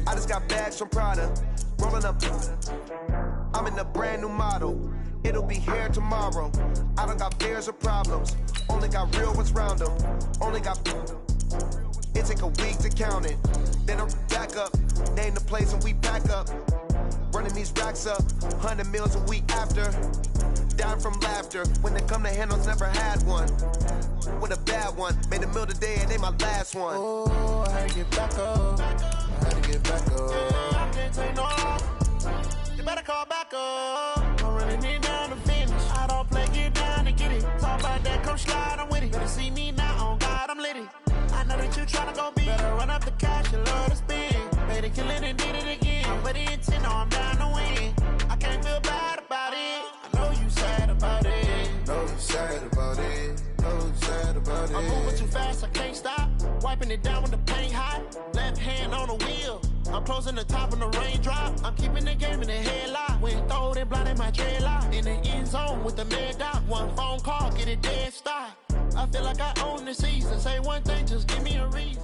I just got bags from Prada, rolling up. I'm in a brand new model. It'll be here tomorrow. I don't got fears or problems. Only got real ones round them. Only got. It take a week to count it. Then I'm back up. Name the place and we pack up. Running these racks up. 100 meals a week after. Down from laughter. When it come to handles, never had one. With a bad one. Made a meal today and they my last one. Oh, I had to get back up. I had to get back up. I can't take no loss. You better call back up. I'm running it down to finish. I don't play, get down and get it. Talk about that, come slide, I'm with it. Better see me now, on God, I'm litty. I know that you tryna go big. Better run up the cash, you love to spend. Made it, kill it, and did it again. But the intent, no, I'm down to win. I can't feel bad about it. I know you sad about it. Know you sad about it. Know you sad about it. I'm moving too fast, I can't stop. Wiping it down with the paint hot. Left hand on the wheel. I'm closing the top on the raindrop. I'm keeping the game in the headlock. When throwed and blinded my dreadlock. In the end zone with the mad dot. One phone call, get it dead stop. I feel like I own the season. Say one thing, just give me a reason.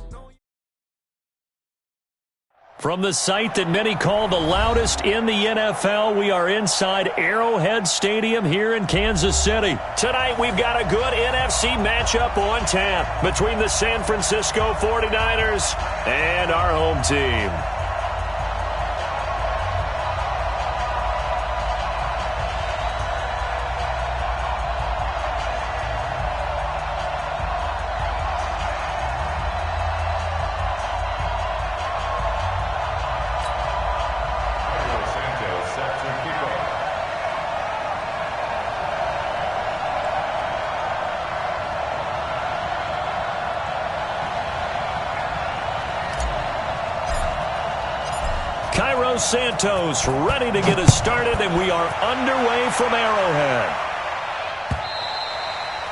From the site that many call the loudest in the NFL, we are inside Arrowhead Stadium here in Kansas City. Tonight, we've got a good NFC matchup on tap between the San Francisco 49ers and our home team. Santos ready to get us started, and we are underway from Arrowhead.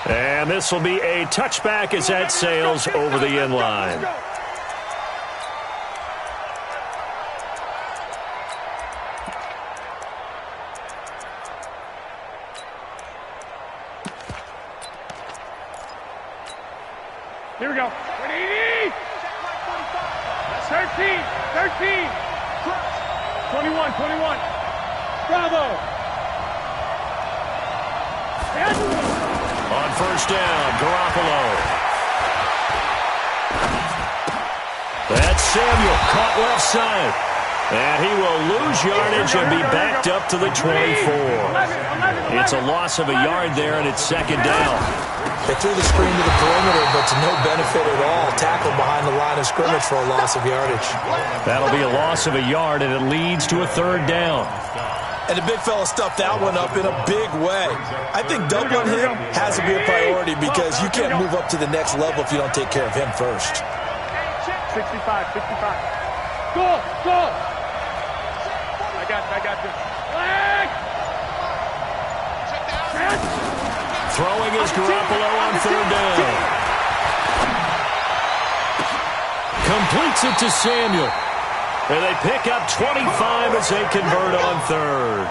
And this will be a touchback as that sails over the end line. Here we go. 13. 21. Bravo. On first down, Garoppolo. That's Samuel, caught left side. And he will lose yardage and be backed up to the 24. It's a loss of a yard there, and it's second down. They threw the screen to the perimeter, but to no benefit at all. Tackled behind the line of scrimmage for a loss of yardage. That'll be a loss of a yard, and it leads to a third down. And the big fella stuffed that one up in a big way. I think doubling him has to be a priority because you can't move up to the next level if you don't take care of him first. 65. Go! I got this. Flag! Throwing is Garoppolo on third down. Completes it to Samuel. And they pick up 25 as they convert on third.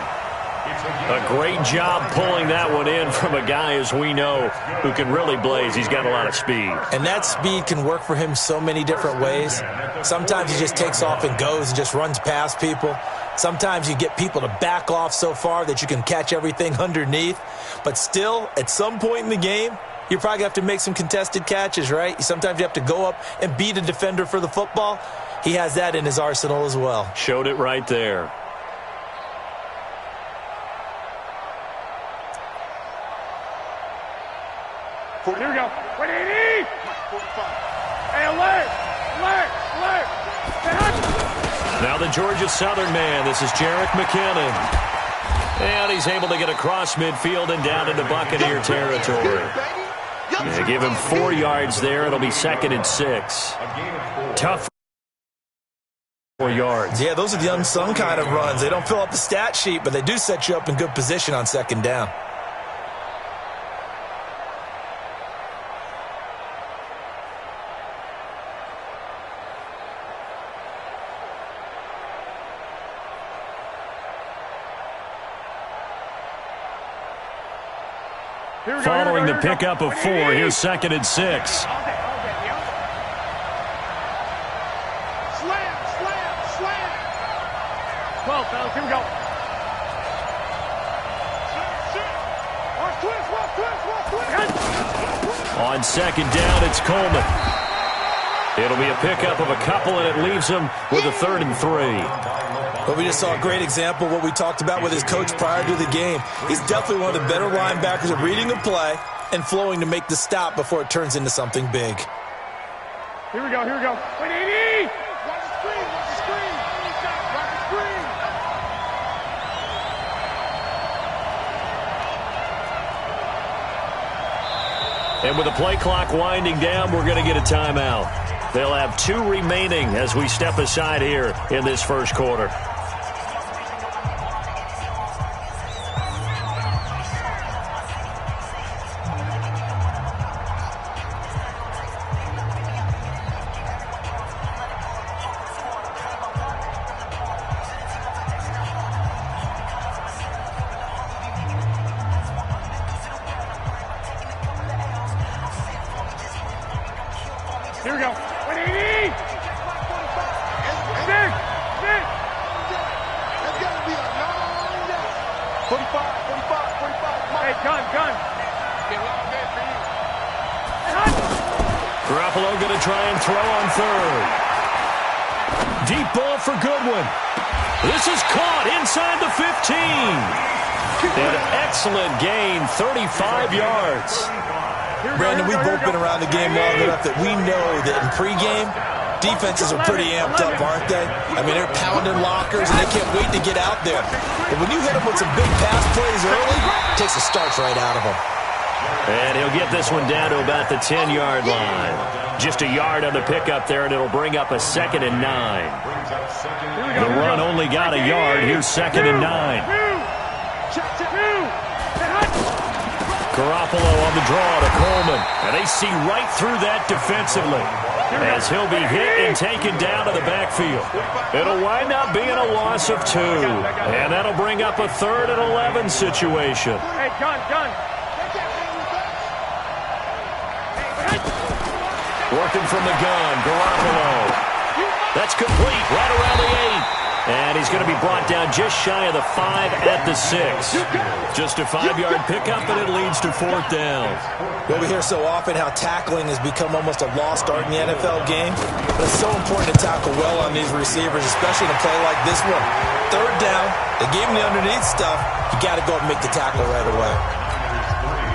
A great job pulling that one in from a guy, as we know, who can really blaze. He's got a lot of speed. And that speed can work for him so many different ways. Sometimes he just takes off and goes and just runs past people. Sometimes you get people to back off so far that you can catch everything underneath. But still, at some point in the game, you probably have to make some contested catches, right? Sometimes you have to go up and beat a defender for the football. He has that in his arsenal as well. Showed it right there. Here we go. 180! Hey, alert! Now the Georgia Southern man. This is Jerick McKinnon. And he's able to get across midfield and down into Buccaneer territory. They give him 4 yards there. It'll be 2nd and 6. Tough 4 yards. Yeah, those are the unsung kind of runs. They don't fill up the stat sheet, but they do set you up in good position on 2nd down. Following the pickup of 4, here's 2nd and 6. Slam, slam, slam. 12, fellas, here we go. Watch twist, watch twist, watch twist. On 2nd down, it's Coleman. It'll be a pickup of a couple, and it leaves him with a 3rd and 3. But we just saw a great example of what we talked about with his coach prior to the game. He's definitely one of the better linebackers at reading a play and flowing to make the stop before it turns into something big. Here we go, here we go. Wait, 80! Watch the screen, watch the screen. Watch the screen. And with the play clock winding down, we're going to get a timeout. They'll have 2 remaining as we step aside here in this first quarter. Here we go. 180! 6! 6! That's got to be a long day. 45, 45, 45. Hey, gun. Get a long day for you. Garoppolo going to try and throw on 3rd. Deep ball for Goodwin. This is caught inside the 15. An excellent gain, 35 yards. Brandon, we've both been around the game long enough that we know that in pregame, defenses are pretty amped up, aren't they? I mean, they're pounding lockers, and they can't wait to get out there. But when you hit them with some big pass plays early, it takes the starch right out of them. And he'll get this one down to about the 10-yard line. Just a yard on the pickup there, and it'll bring up a 2nd and 9. The run only got a yard. Here's 2nd and 9. Garoppolo on the draw to Coleman. And they see right through that defensively as he'll be hit and taken down to the backfield. It'll wind up being a loss of 2. And that'll bring up a 3rd and 11 situation. Hey, gun. Working from the gun, Garoppolo. That's complete right around the 8. And he's going to be brought down just shy of the 5 at the 6. Just a 5-yard pickup, and it leads to 4th down. Well, we hear so often how tackling has become almost a lost art in the NFL game. But it's so important to tackle well on these receivers, especially in a play like this one. 3rd down, they gave him the underneath stuff. You got to go and make the tackle right away.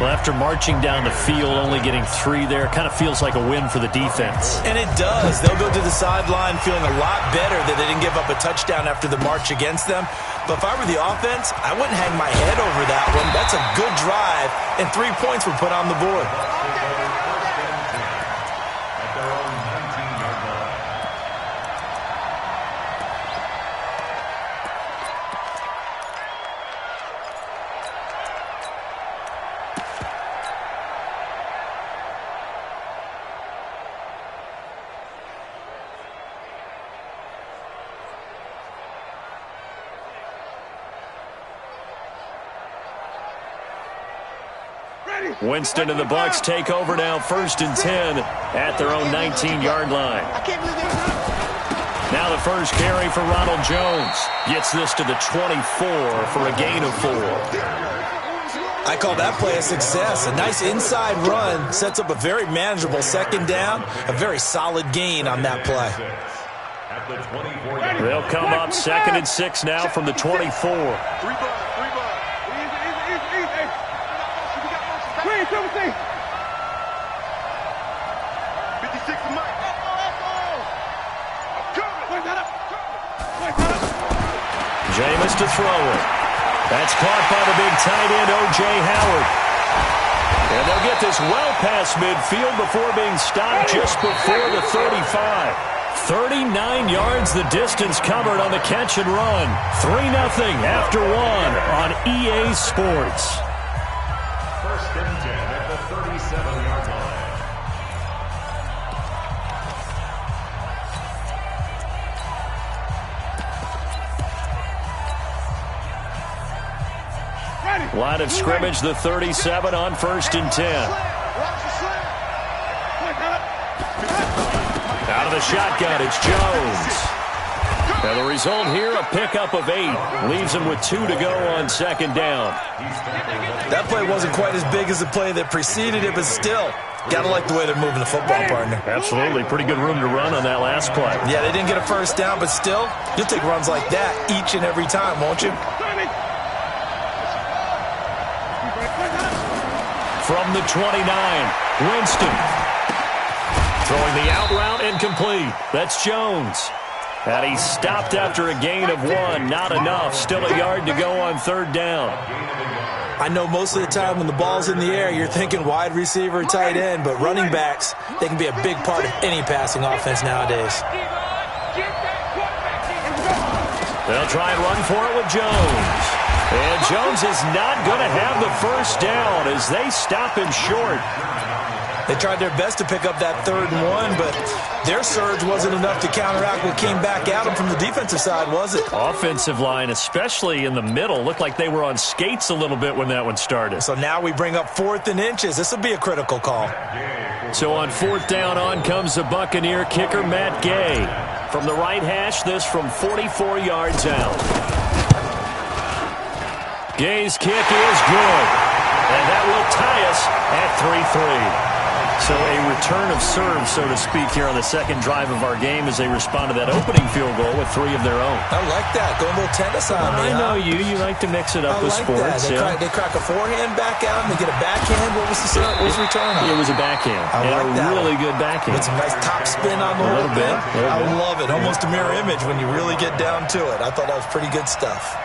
Well, after marching down the field, only getting 3 there, kind of feels like a win for the defense. And it does. They'll go to the sideline feeling a lot better that they didn't give up a touchdown after the march against them. But if I were the offense, I wouldn't hang my head over that one. That's a good drive, and 3 points were put on the board. Winston and the Bucs take over now, 1st and 10 at their own 19-yard line. Now the first carry for Ronald Jones. Gets this to the 24 for a gain of 4. I call that play a success. A nice inside run sets up a very manageable 2nd down. A very solid gain on that play. They'll come up 2nd and 6 now from the 24. Jameis to throw it. That's caught by the big tight end, O.J. Howard. And they'll get this well past midfield before being stopped just before the 35. 39 yards the distance covered on the catch and run. 3-0 after 1 on EA Sports. First and 10 at the 37-yard line. Line of scrimmage, the 37 on 1st and 10. Out of the shotgun, it's Jones. And the result here, a pickup of 8. Leaves him with 2 to go on 2nd down. That play wasn't quite as big as the play that preceded it, but still, gotta like the way they're moving the football, partner. Absolutely. Pretty good room to run on that last play. Yeah, they didn't get a first down, but still, you'll take runs like that each and every time, won't you? From the 29, Winston. Throwing the out route incomplete. That's Jones. And he stopped after a gain of 1. Not enough. Still a yard to go on 3rd down. I know most of the time when the ball's in the air, you're thinking wide receiver, tight end, but running backs, they can be a big part of any passing offense nowadays. They'll try and run for it with Jones. And Jones is not going to have the first down as they stop him short. They tried their best to pick up that 3rd and 1, but their surge wasn't enough to counteract what came back at them from the defensive side, was it? Offensive line, especially in the middle, looked like they were on skates a little bit when that one started. So now we bring up 4th and inches. This will be a critical call. So on 4th down, on comes the Buccaneer kicker, Matt Gay. From the right hash, this from 44 yards out. Gay's kick is good, and that will tie us at 3-3. So a return of serve, so to speak, here on the 2nd drive of our game as they respond to that opening field goal with 3 of their own. I like that. Go a little tennis on me. I know you. You like to mix it up with sports. They crack a forehand back out and they get a backhand. What was the return on? It was a backhand. I like a that really good backhand. With some nice top spin on the whole thing. I love it. Almost a mirror image when you really get down to it. I thought that was pretty good stuff.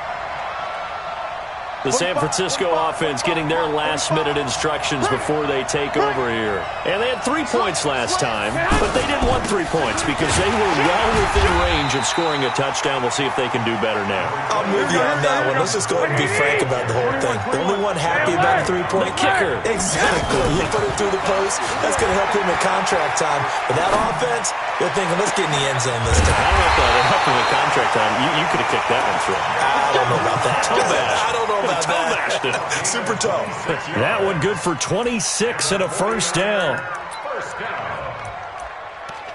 The San Francisco offense getting their last-minute instructions before they take over here. And they had 3 points last time, but they didn't want 3 points because they were well within range of scoring a touchdown. We'll see if they can do better now. I'm with you on that one. Let's just go ahead and be frank about the whole thing. The only one happy about the 3-point kicker. Exactly. You put it through the post. That's going to help him in contract time. But that offense, they're thinking, let's get in the end zone this time. I don't know if that would help him in contract time. You could have kicked that one through. I don't know about that. I don't know about that. Super tough. That one good for 26 and a first down. First down.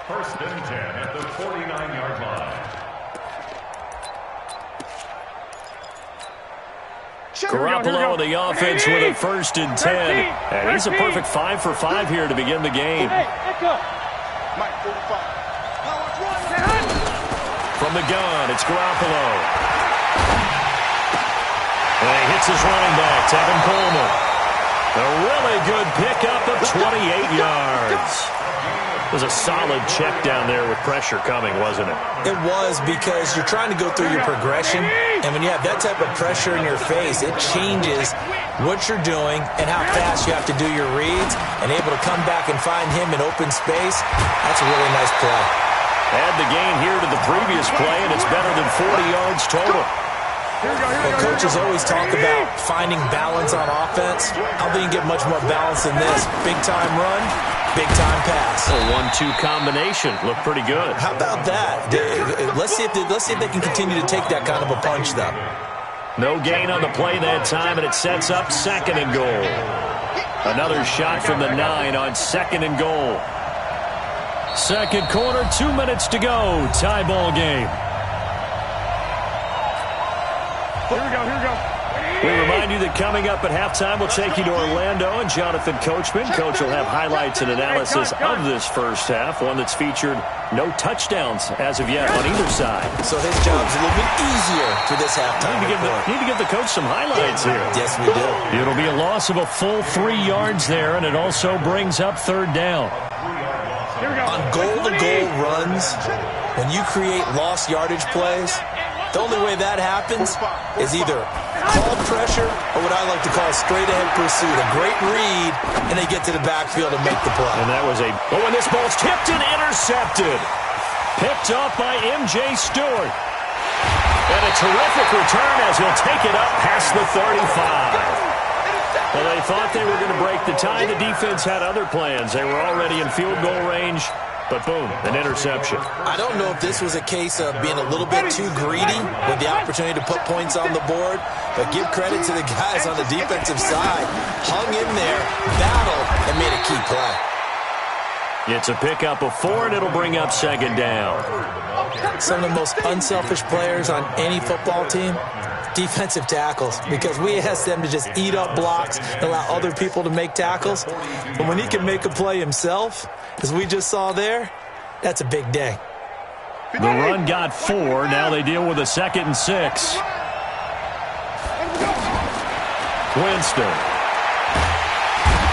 1st and 10 at the 49-yard line. Garoppolo on the offense with a 1st and 10. And he's a perfect 5 for 5 here to begin the game. From the gun, it's Garoppolo. And he hits his running back, Tevin Coleman. A really good pickup of 28 yards. It was a solid check down there with pressure coming, wasn't it? It was, because you're trying to go through your progression, and when you have that type of pressure in your face, it changes what you're doing and how fast you have to do your reads, and able to come back and find him in open space. That's a really nice play. Add the gain here to the previous play, and it's better than 40 yards total. Well, coaches always talk about finding balance on offense. I don't think you can get much more balance than this. Big-time run, big-time pass. A 1-2 combination. Looked pretty good. How about that? Let's see if they can continue to take that kind of a punch, though. No gain on the play that time, and it sets up 2nd and goal. Another shot from the 9 on 2nd and goal. 2nd quarter, 2 minutes to go. Tie ball game. Here we go. We remind you that coming up at halftime, we'll take you to Orlando and Jonathan Coachman. Coach will have highlights and analysis of this first half, one that's featured no touchdowns as of yet on either side. So his job's a little bit easier for this halftime. Need to give the coach some highlights here. Yes, we do. It'll be a loss of a full 3 yards there, and it also brings up 3rd down. On goal-to-goal runs, when you create lost yardage plays, the only way that happens is either called pressure or what I like to call straight-ahead pursuit. A great read, and they get to the backfield and make the play. And that was and this ball's tipped and intercepted. Picked off by M.J. Stewart. And a terrific return as he'll take it up past the 35. Well, they thought they were going to break the tie. The defense had other plans. They were already in field goal range, but boom, an interception. I don't know if this was a case of being a little bit too greedy with the opportunity to put points on the board, but give credit to the guys on the defensive side. Hung in there, battled, and made a key play. It's a pickup of 4, and it'll bring up second down. Some of the most unselfish players on any football team, defensive tackles, because we ask them to just eat up blocks and allow other people to make tackles. But when he can make a play himself, as we just saw there, that's a big day. The run got 4. Now they deal with a 2nd and 6. Winston.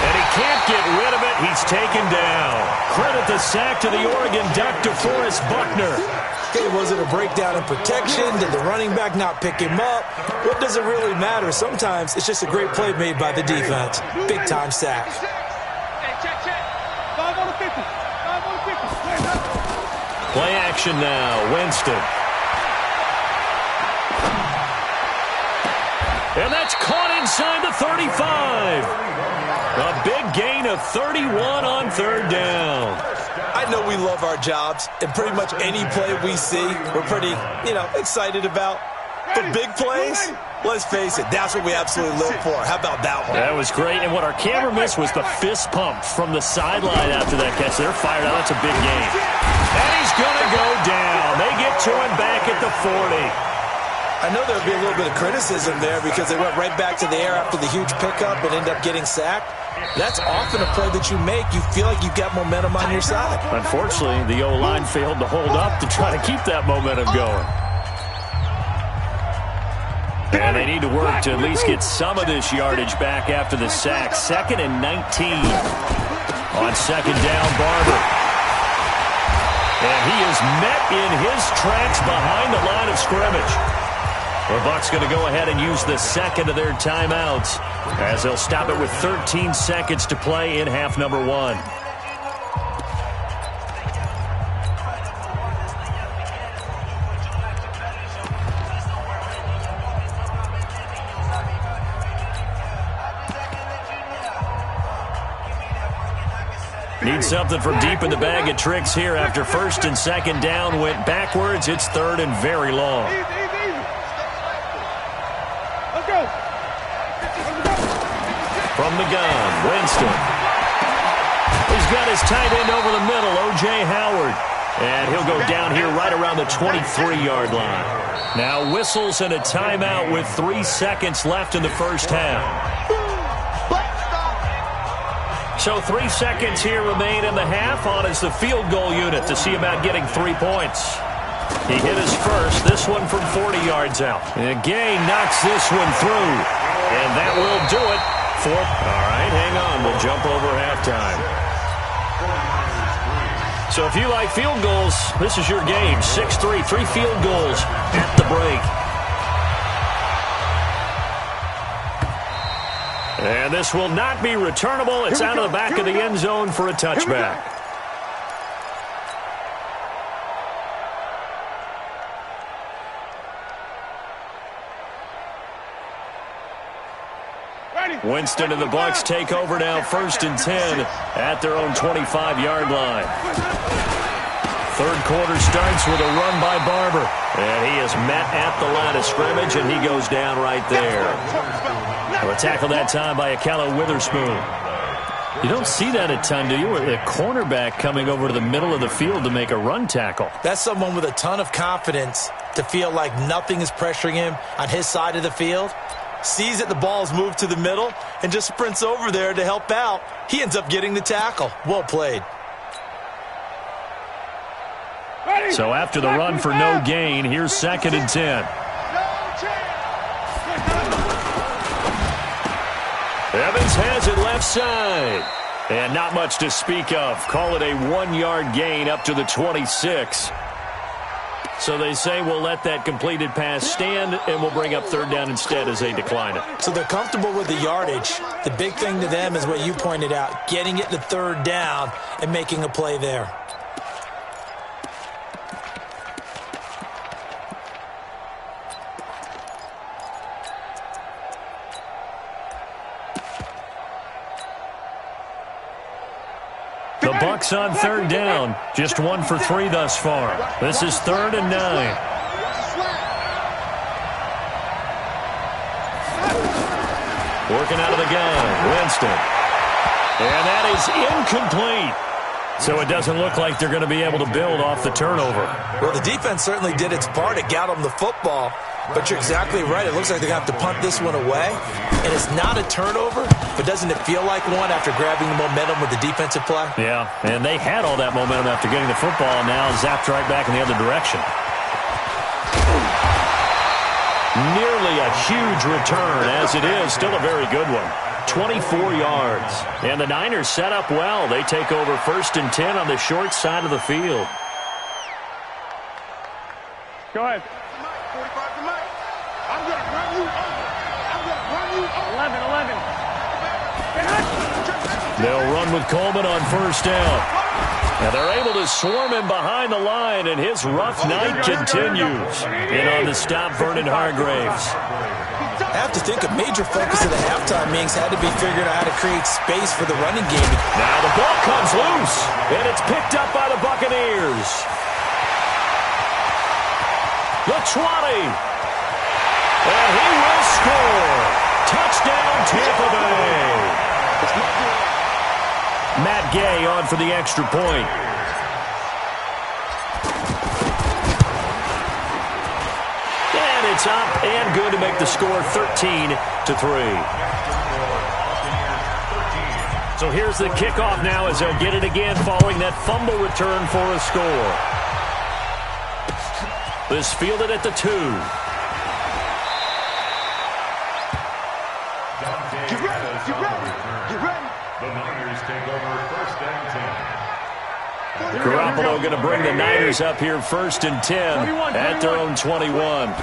And he can't get rid of it. He's taken down. Credit the sack to the Oregon Duck, DeForest Buckner. Okay, was it a breakdown in protection? Did the running back not pick him up? What does it really matter? Sometimes it's just a great play made by the defense. Big-time sack. Play action now. Winston. And that's caught inside the 35. A big gain of 31 on 3rd down. I know we love our jobs, and pretty much any play we see, we're pretty, excited about. But big plays, let's face it, that's what we absolutely live for. How about that one? That was great, and what our camera missed was the fist pump from the sideline after that catch. They're fired out. That's a big gain. And he's going to go down. They get to him back at the 40. I know there'll be a little bit of criticism there because they went right back to the air after the huge pickup and ended up getting sacked. That's often a play that you make. You feel like you've got momentum on your side. Unfortunately, the O-line failed to hold up to try to keep that momentum going. And they need to work to at least get some of this yardage back after the sack. 2nd and 19. On 2nd down, Barber. And he is met in his tracks behind the line of scrimmage. The Bucs going to go ahead and use the 2nd of their timeouts as they'll stop it with 13 seconds to play in half number 1. Need something from deep in the bag of tricks here after 1st and 2nd down went backwards. It's 3rd and very long. From the gun, Winston. He's got his tight end over the middle, O.J. Howard. And he'll go down here right around the 23-yard line. Now whistles and a timeout with 3 seconds left in the first half. So 3 seconds here remain in the half. On is the field goal unit to see about getting 3 points. He hit his first, this one from 40 yards out. And Gay knocks this one through. And that will do it. All right, hang on. We'll jump over halftime. So if you like field goals, this is your game. 6-3, 3 field goals at the break. And this will not be returnable. It's out of the back of the end zone for a touchback. Winston and the Bucs take over now, 1st and 10 at their own 25-yard line. 3rd quarter starts with a run by Barber. And he is met at the line of scrimmage, and he goes down right there. A tackle that time by Akella Witherspoon. You don't see that a ton, do you? A cornerback coming over to the middle of the field to make a run tackle. That's someone with a ton of confidence to feel like nothing is pressuring him on his side of the field. Sees that the ball's moved to the middle and just sprints over there to help out. He ends up getting the tackle. Well played. So after the run for no gain, here's 2nd and 10. Evans has it left side. And not much to speak of. Call it a 1-yard gain up to the 26. So they say we'll let that completed pass stand, and we'll bring up third down instead as they decline it. So they're comfortable with the yardage. The big thing to them is what you pointed out, getting it to third down and making a play there. The Bucs on third down, just 1 for 3 thus far. This is 3rd and 9. Working out of the gun, Winston. And that is incomplete. So it doesn't look like they're going to be able to build off the turnover. Well, the defense certainly did its part. It got them the football. But you're exactly right. It looks like they're going to have to punt this one away. And it's not a turnover, but doesn't it feel like one after grabbing the momentum with the defensive play? Yeah, and they had all that momentum after getting the football, and now zapped right back in the other direction. Nearly a huge return, as it is. Still a very good one. 24 yards. And the Niners set up well. They take over 1st and 10 on the short side of the field. Go ahead. 45 to Mike. I'm going to run you over. I'm going to run you over. 11. They'll run with Coleman on 1st down. And they're able to swarm him behind the line, and his rough night continues. And on the stop, Vernon Hargreaves. I have to think a major focus of the halftime meetings had to be figuring out how to create space for the running game. Now the ball comes loose, and it's picked up by the Buccaneers. The 20. And he will score. Touchdown, Tampa Bay. Matt Gay on for the extra point. And it's up and good to make the score 13-3. So here's the kickoff now as they'll get it again following that fumble return for a score. This fielded at the 2. The Niners take over 1st and 10. Garoppolo going to bring the Niners up here 1st and 10 at their own 21.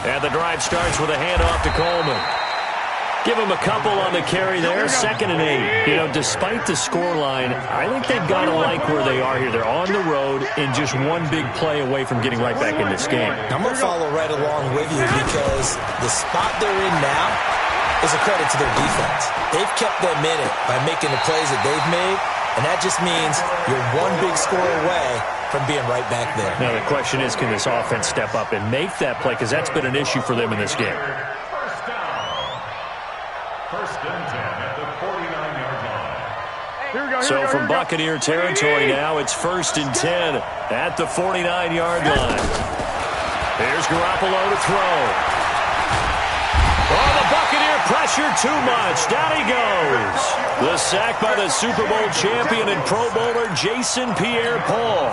And the drive starts with a handoff to Coleman. Give him a couple on the carry there, 2nd and 8. You know, despite the scoreline, I think they've got to like where they are here. They're on the road and just one big play away from getting right back in this game. I'm going to follow right along with you because the spot they're in now is a credit to their defense. They've kept them in it by making the plays that they've made, and that just means you're one big score away from being right back there. Now the question is, can this offense step up and make that play? Because that's been an issue for them in this game. 1st and 10 at the 49-yard line. So from Buccaneer territory now, it's 1st and 10 at the 49-yard line. Here's Garoppolo to throw. Oh, the Buccaneer pressure too much. Down he goes. The sack by the Super Bowl champion and Pro Bowler Jason Pierre-Paul.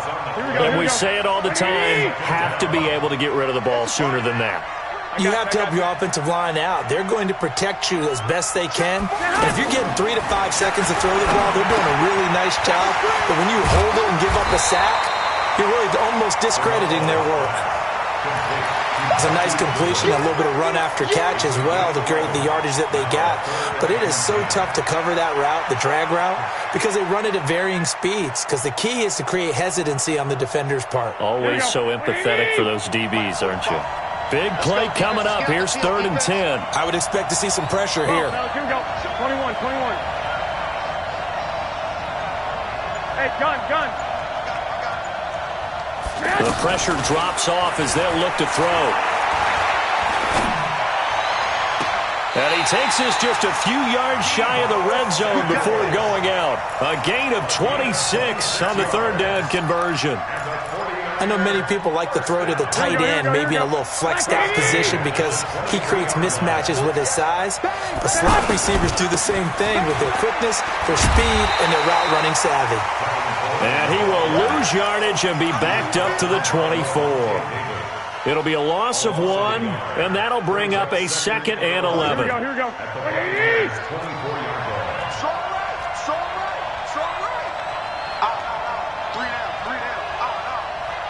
And we say it all the time, have to be able to get rid of the ball sooner than that. You have to help your offensive line out. They're going to protect you as best they can. And if you're getting 3 to 5 seconds to throw the ball, they're doing a really nice job. But when you hold it and give up a sack, you're really almost discrediting their work. It's a nice completion, a little bit of run after catch as well to create the yardage that they got. But it is so tough to cover that route, the drag route, because they run it at varying speeds. Because the key is to create hesitancy on the defender's part. Always so empathetic for those DBs, aren't you? Big play coming up. Here's 3rd and 10. I would expect to see some pressure here. Here we go. 21. Hey, gun. The pressure drops off as they'll look to throw. And he takes this just a few yards shy of the red zone before going out. A gain of 26 on the 3rd down conversion. I know many people like to throw to the tight end, maybe in a little flexed out position because he creates mismatches with his size. But slot receivers do the same thing with their quickness, their speed, and their route running savvy. And he will lose yardage and be backed up to the 24. It'll be a loss of 1, and that'll bring up a 2nd and 11. Here we go.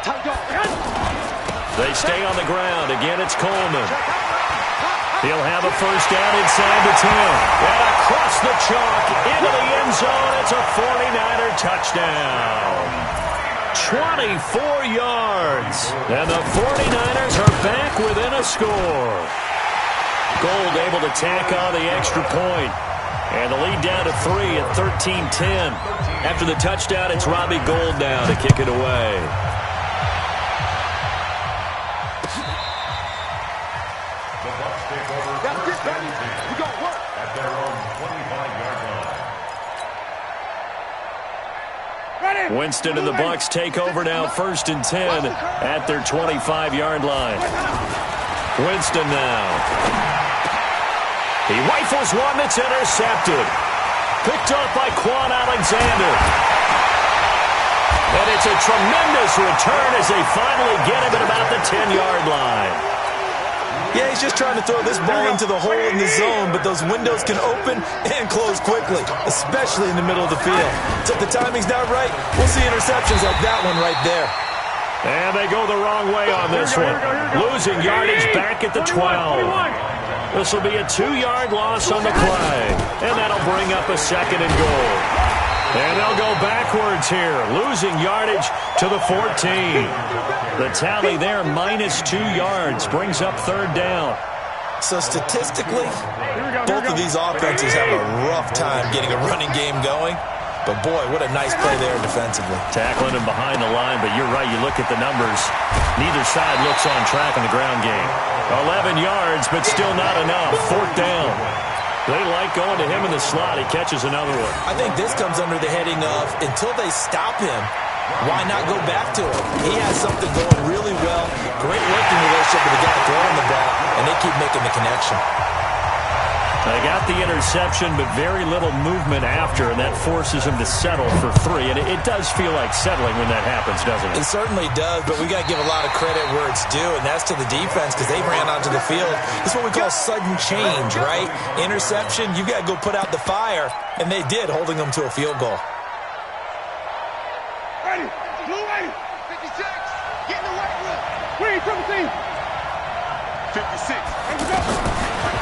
Tight go. They stay on the ground. Again, it's Coleman. He'll have a first down inside the 10. And across the chalk into the end zone. It's a 49er touchdown. 24 yards. And the 49ers are back within a score. Gold able to tack on the extra point. And the lead down to 3 at 13-10. After the touchdown, it's Robbie Gould now to kick it away. The Bucs take over first and 10 at their own 25-yard line. Winston and the Bucs take over now first and 10 at their 25-yard line. Winston now. He rifles one that's intercepted. Picked up by Quan Alexander. And it's a tremendous return as they finally get him at about the 10-yard line. Yeah, he's just trying to throw this ball into the hole in the zone, but those windows can open and close quickly, especially in the middle of the field. So if the timing's not right, we'll see interceptions like that one right there. And they go the wrong way on this one. Losing yardage back at the 12. This will be a 2-yard loss on the play. And that'll bring up a second and goal. And they'll go backwards here, losing yardage to the 14. The tally there, -2 yards, brings up third down. So statistically, both of these offenses have a rough time getting a running game going. But, boy, what a nice play there defensively. Tackling him behind the line, but you're right. You look at the numbers. Neither side looks on track in the ground game. 11 yards, but still not enough. Fourth down. They like going to him in the slot. He catches another one. I think this comes under the heading of, until they stop him, why not go back to him? He has something going really well. Great working relationship with the guy throwing the ball, and they keep making the connection. They got the interception, but very little movement after, and that forces him to settle for 3. And it does feel like settling when that happens, doesn't it? It certainly does, but we got to give a lot of credit where it's due, and that's to the defense because they ran onto the field. This is what we call sudden change, right? Interception, you got to go put out the fire, and they did, holding them to a field goal. Ready, blue ready, 56, get in the right room. Green, 17. 56, here we go.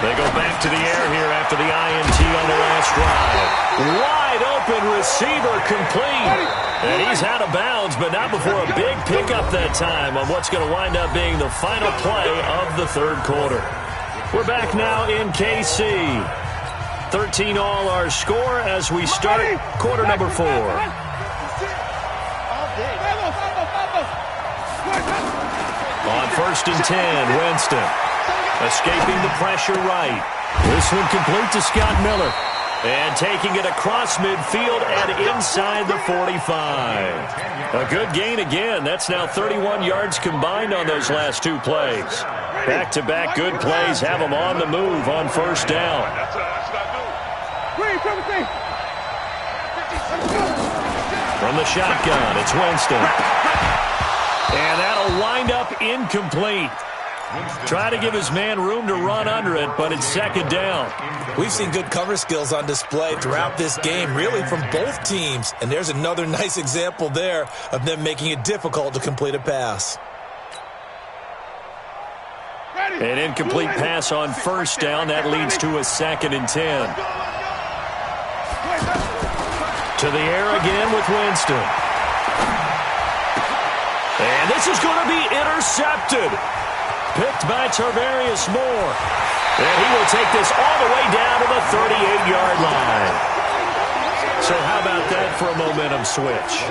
They go back to the air here after the INT on the last drive. Wide open receiver complete. And he's out of bounds, but not before a big pickup that time on what's going to wind up being the final play of the third quarter. We're back now in KC. 13 all our score as we start quarter number 4. On first and 10, Winston. Escaping the pressure right. This one complete to Scott Miller. And taking it across midfield and inside the 45. A good gain again. That's now 31 yards combined on those last 2 plays. Back-to-back good plays have them on the move on first down. From the shotgun, it's Winston. And that'll wind up incomplete. Try to give his man room to run under it, but it's second down. We've seen good cover skills on display throughout this game, really from both teams. And there's another nice example there of them making it difficult to complete a pass. An incomplete pass on first down. That leads to a second and 10. To the air again with Winston. And this is going to be intercepted. Picked by Tarvarius Moore. And he will take this all the way down to the 38-yard line. So how about that for a momentum switch?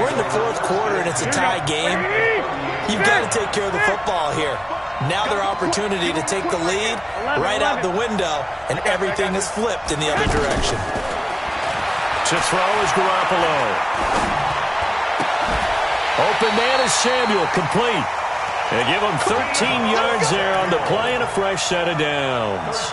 We're in the fourth quarter and it's a tie game. You've got to take care of the football here. Now their opportunity to take the lead right out the window, and everything is flipped in the other direction. To throw is Garoppolo. Open man is Samuel, complete. They give him 13 yards there on the play and a fresh set of downs.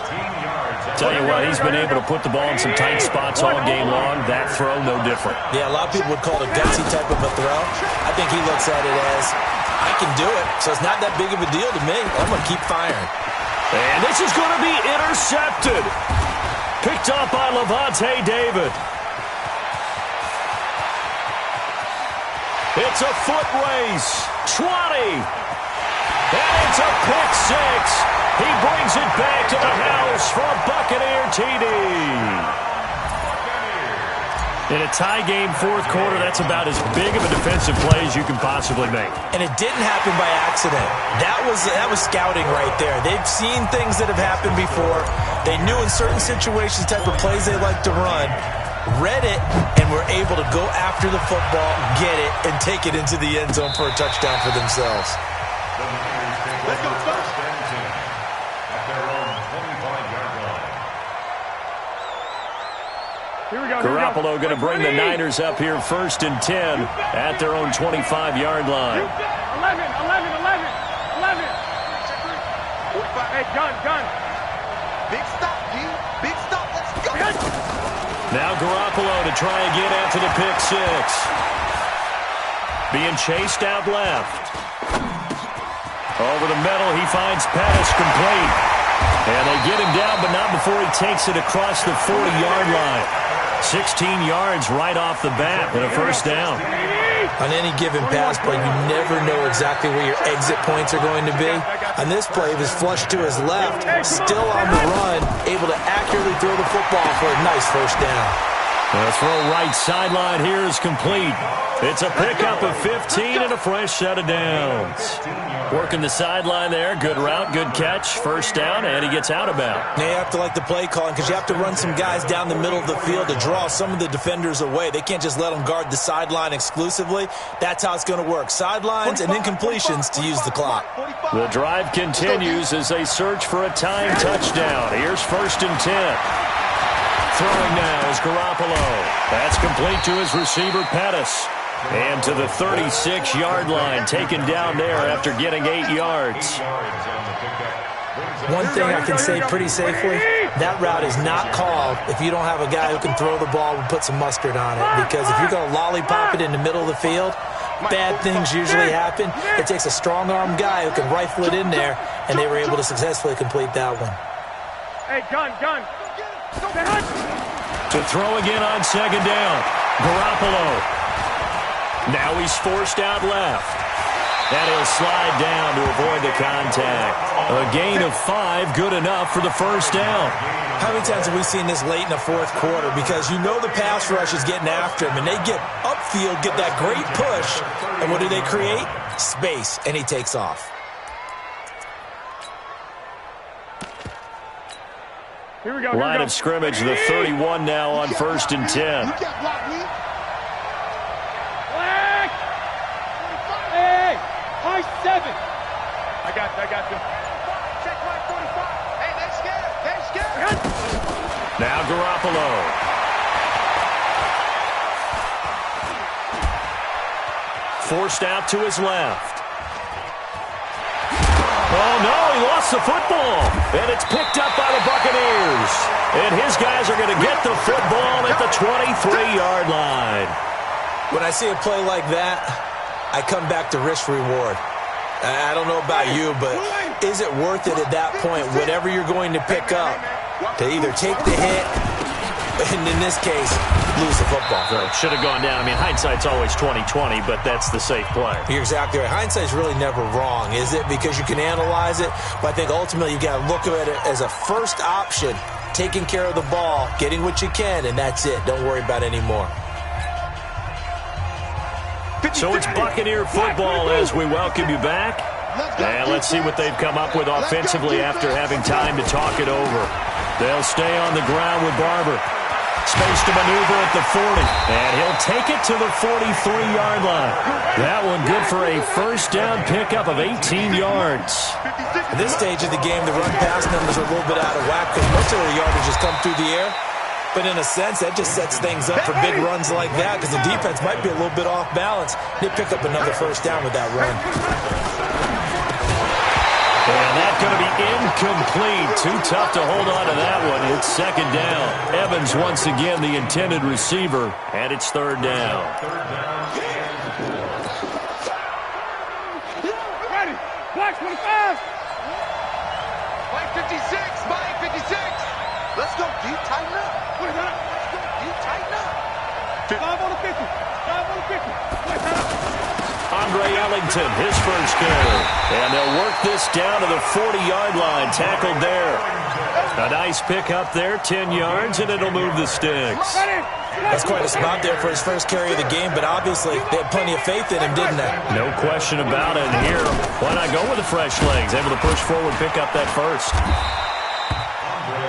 Tell you what, he's been able to put the ball in some tight spots all game long. That throw, no different. Yeah, a lot of people would call it a gutsy type of a throw. I think he looks at it as, I can do it, so it's not that big of a deal to me. I'm going to keep firing. And this is going to be intercepted. Picked up by Levante David. It's a foot race. 20. And it's a pick six. He brings it back to the house for a Buccaneer TD. In a tie game, fourth quarter, that's about as big of a defensive play as you can possibly make. And it didn't happen by accident. That was scouting right there. They've seen things that have happened before. They knew in certain situations the type of plays they like to run, read it, and were able to go after the football, get it, and take it into the end zone for a touchdown for themselves. Let's go first and 10 at their own 25-yard line. Here we go. Garoppolo going to bring the Niners up here first and 10 at their own 25-yard line. 11. Hey, gun. Big stop, D. Big stop. Let's go. Now Garoppolo to try again after the pick six. Being chased out left. Over the middle, he finds Pettis complete. And they get him down, but not before he takes it across the 40-yard line. 16 yards right off the bat and a first down. On any given pass play, you never know exactly where your exit points are going to be. On this play, he was flushed to his left, still on the run, able to accurately throw the football for a nice first down. The throw right sideline here is complete. It's a pickup of 15 and a fresh set of downs. Working the sideline there. Good route, good catch. First down, and he gets out of bounds. Now you have to like the play calling because you have to run some guys down the middle of the field to draw some of the defenders away. They can't just let them guard the sideline exclusively. That's how it's going to work. Sidelines and incompletions to use the clock. The drive continues as they search for a time touchdown. Here's first and 10. Throwing now is Garoppolo. That's complete to his receiver, Pettis. And to the 36-yard line, taken down there after getting 8 yards. One thing I can say pretty safely, that route is not called if you don't have a guy who can throw the ball and put some mustard on it. Because if you're going to lollipop it in the middle of the field, bad things usually happen. It takes a strong-arm guy who can rifle it in there, and they were able to successfully complete that one. Hey, gun. To throw again on second down. Garoppolo. Now he's forced out left. And he'll slide down to avoid the contact. A gain of 5, good enough for the first down. How many times have we seen this late in the fourth quarter? Because you know the pass rush is getting after him, and they get upfield, get that great push, and what do they create? Space, and he takes off. Here we go. Line of scrimmage, the 31 now on first and 10. Hey, high 7. I got you. Check my 45. Hey, they're scared. Now Garoppolo. Forced out to his left. Oh, no, he lost the football. And it's picked up by the Buccaneers. And his guys are going to get the football at the 23-yard line. When I see a play like that, I come back to risk-reward. I don't know about you, but is it worth it at that point, whatever you're going to pick up, to either take the hit, and in this case, lose the football? Should have gone down. I mean, hindsight's always 20/20, but that's the safe play. You're exactly right. Hindsight's really never wrong, is it? Because you can analyze it, but I think ultimately you got to look at it as a first option, taking care of the ball, getting what you can, and that's it. Don't worry about any more. So it's Buccaneer football as we welcome you back. And let's see what they've come up with offensively after having time to talk it over. They'll stay on the ground with Barber. Space to maneuver at the 40. And he'll take it to the 43-yard line. That one good for a first down pickup of 18 yards. At this stage of the game, the run-pass numbers are a little bit out of whack because much of the yardage has come through the air. But in a sense, that just sets things up for big runs like that because the defense might be a little bit off balance. They pick up another first down with that run. And that's going to be incomplete. Too tough to hold on to that one. It's second down. Evans once again the intended receiver, and it's third down. Ready. Black 25. Mike 56. Mike 56. Let's go, D. Tighten up. Let's go, D. Tighten up. 5 on the 50. 5 on the 50. DeAndre Ellington, his first carry. And they'll work this down to the 40-yard line. Tackled there. A nice pick up there, 10 yards, and it'll move the sticks. That's quite a spot there for his first carry of the game, but obviously they had plenty of faith in him, didn't they? No question about it. And here, why not go with the fresh legs? Able to push forward, pick up that first.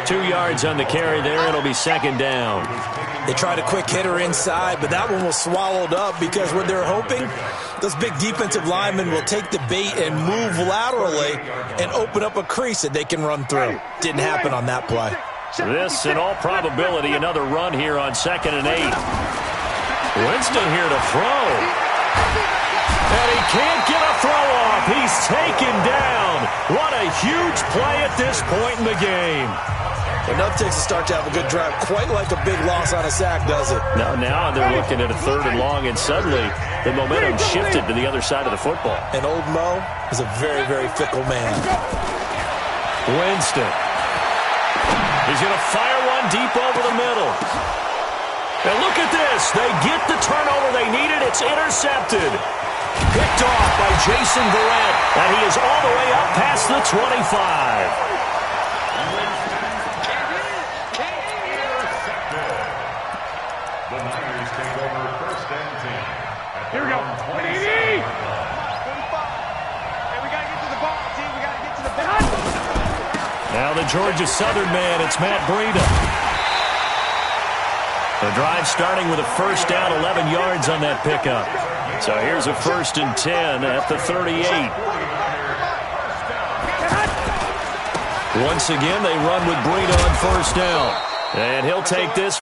2 yards on the carry there. It'll be second down. They tried a quick hitter inside, but that one was swallowed up because what they're hoping, those big defensive linemen will take the bait and move laterally and open up a crease that they can run through. Didn't happen on that play. This, in all probability, another run here on 2nd and 8. Winston here to throw. And he can't get a throw off. He's taken down. What a huge play at this point in the game. Enough takes to start to have a good drive. Quite like a big loss on a sack, does it? Now they're looking at a 3rd and long, and suddenly the momentum shifted to the other side of the football. And old Mo is a very, very fickle man. Winston. He's going to fire one deep over the middle. And look at this. They get the turnover they needed. It's intercepted. Picked off by Jason Verrett. And he is all the way up past the 25. The Niners take over 1st and 10. Here we go. 27. Hey, we got to get to the ball, team. We got to get to the ball. Now the Georgia Southern man, it's Matt Breida. The drive starting with a first down, 11 yards on that pickup. So here's a 1st and 10 at the 38. Once again, they run with Breida on first down. And he'll take this.